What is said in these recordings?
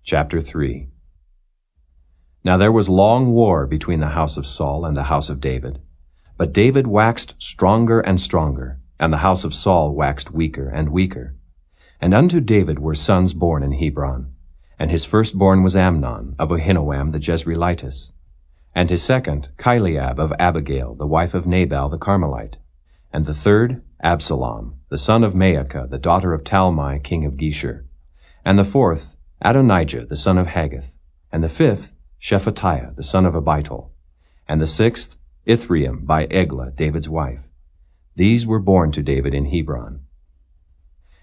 Chapter 3. Now there was long war between the house of Saul and the house of David. But David waxed stronger and stronger, and the house of Saul waxed weaker and weaker. And unto David were sons born in Hebron. And his firstborn was Amnon, of Ahinoam the Jezreelitess. And his second, Chileab of Abigail, the wife of Nabal the Carmelite. And the third, Absalom, the son of Maacah, the daughter of Talmai, king of Geshur. And the fourth, Adonijah, the son of Haggith. And the fifth, Shephatiah, the son of Abital. And the sixth, Ithream, by Eglah, David's wife. These were born to David in Hebron.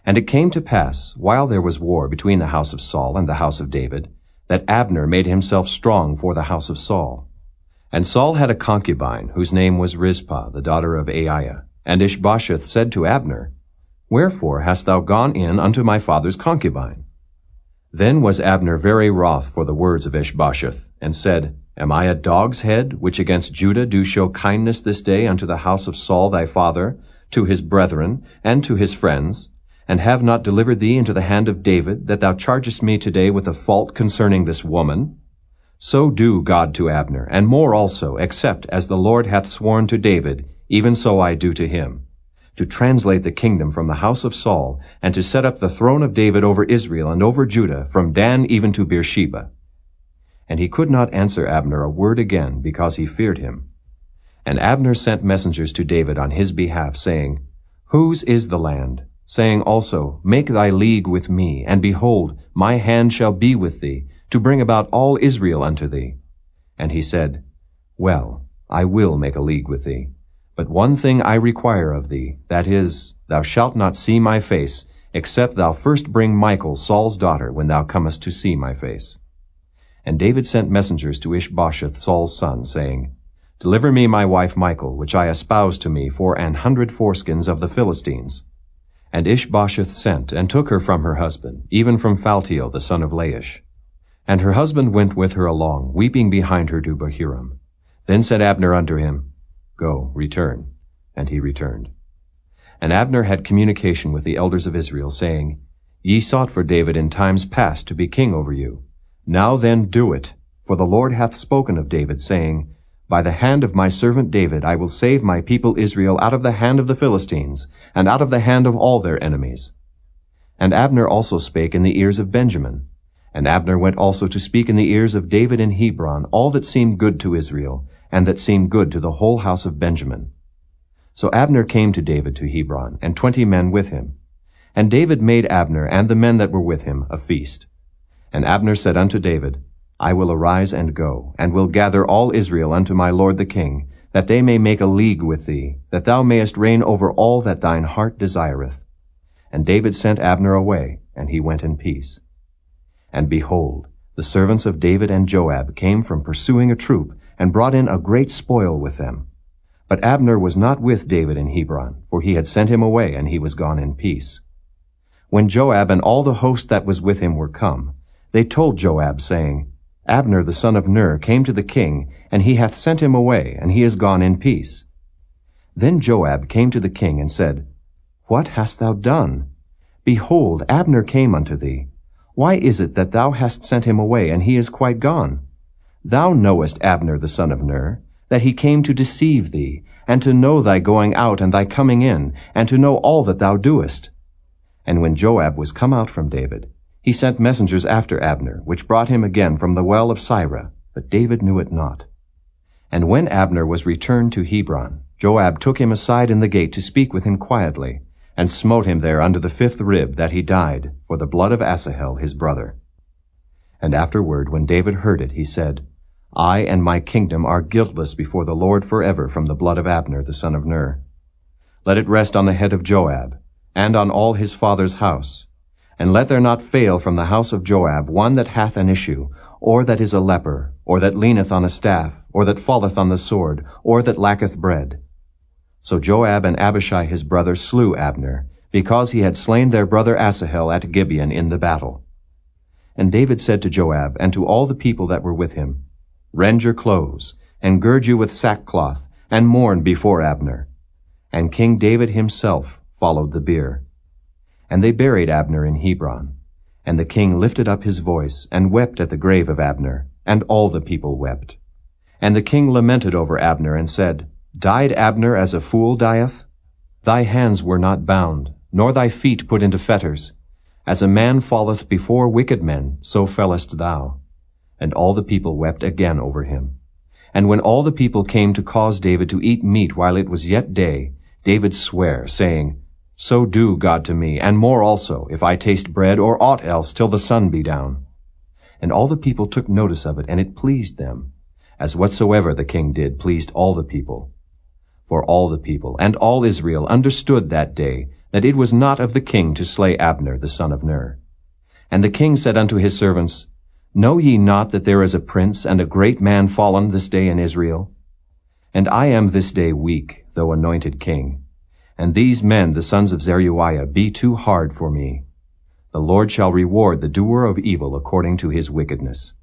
And it came to pass, while there was war between the house of Saul and the house of David, that Abner made himself strong for the house of Saul. And Saul had a concubine, whose name was Rizpah, the daughter of Aiah. And Ishbosheth said to Abner, Wherefore hast thou gone in unto my father's concubine? Then was Abner very wroth for the words of Ishbosheth, and said, Am I a dog's head, which against Judah do show kindness this day unto the house of Saul thy father, to his brethren, and to his friends, and have not delivered thee into the hand of David, that thou chargest me today with a fault concerning this woman? So do God to Abner, and more also, except as the Lord hath sworn to David, even so I do to him, to translate the kingdom from the house of Saul, and to set up the throne of David over Israel and over Judah, from Dan even to Beersheba. And he could not answer Abner a word again, because he feared him. And Abner sent messengers to David on his behalf, saying, Whose is the land? Saying also, Make thy league with me, and behold, my hand shall be with thee, to bring about all Israel unto thee. And he said, Well, I will make a league with thee. But one thing I require of thee, that is, thou shalt not see my face, except thou first bring Michal, Saul's daughter, when thou comest to see my face. And David sent messengers to Ishbosheth, Saul's son, saying, Deliver me my wife Michal, which I espoused to me for 100 foreskins of the Philistines. And Ishbosheth sent, and took her from her husband, even from Phaltiel, the son of Laish. And her husband went with her along, weeping behind her to Bahurim. Then said Abner unto him, Go, return. And he returned. And Abner had communication with the elders of Israel, saying, Ye sought for David in times past to be king over you. Now then do it, for the Lord hath spoken of David, saying, By the hand of my servant David I will save my people Israel out of the hand of the Philistines, and out of the hand of all their enemies. And Abner also spake in the ears of Benjamin. And Abner went also to speak in the ears of David in Hebron all that seemed good to Israel, and that seemed good to the whole house of Benjamin. So Abner came to David to Hebron, and 20 men with him. And David made Abner and the men that were with him a feast. And Abner said unto David, I will arise and go, and will gather all Israel unto my lord the king, that they may make a league with thee, that thou mayest reign over all that thine heart desireth. And David sent Abner away, and he went in peace. And behold, the servants of David and Joab came from pursuing a troop, and brought in a great spoil with them. But Abner was not with David in Hebron, for he had sent him away, and he was gone in peace. When Joab and all the host that was with him were come, they told Joab, saying, Abner the son of Ner came to the king, and he hath sent him away, and he is gone in peace. Then Joab came to the king, and said, What hast thou done? Behold, Abner came unto thee. Why is it that thou hast sent him away, and he is quite gone? Thou knowest Abner the son of Ner, that he came to deceive thee, and to know thy going out and thy coming in, and to know all that thou doest. And when Joab was come out from David, he sent messengers after Abner, which brought him again from the well of Sirah, but David knew it not. And when Abner was returned to Hebron, Joab took him aside in the gate to speak with him quietly, and smote him there under the 5th rib, that he died, for the blood of Asahel his brother. And afterward, when David heard it, he said, I and my kingdom are guiltless before the Lord forever from the blood of Abner the son of Ner. Let it rest on the head of Joab, and on all his father's house. And let there not fail from the house of Joab one that hath an issue, or that is a leper, or that leaneth on a staff, or that falleth on the sword, or that lacketh bread. So Joab and Abishai his brother slew Abner, because he had slain their brother Asahel at Gibeon in the battle. And David said to Joab and to all the people that were with him, Rend your clothes, and gird you with sackcloth, and mourn before Abner. And King David himself followed the bier. And they buried Abner in Hebron. And the king lifted up his voice, and wept at the grave of Abner, and all the people wept. And the king lamented over Abner, and said, Died Abner as a fool dieth? Thy hands were not bound, nor thy feet put into fetters. As a man falleth before wicked men, so fellest thou. And all the people wept again over him. And when all the people came to cause David to eat meat while it was yet day, David sware, saying, So do God to me, and more also, if I taste bread or aught else till the sun be down. And all the people took notice of it, and it pleased them, as whatsoever the king did pleased all the people. For all the people and all Israel understood that day that it was not of the king to slay Abner the son of Ner. And the king said unto his servants, Know ye not that there is a prince and a great man fallen this day in Israel? And I am this day weak, though anointed king. And these men, the sons of Zeruiah, be too hard for me. The Lord shall reward the doer of evil according to his wickedness.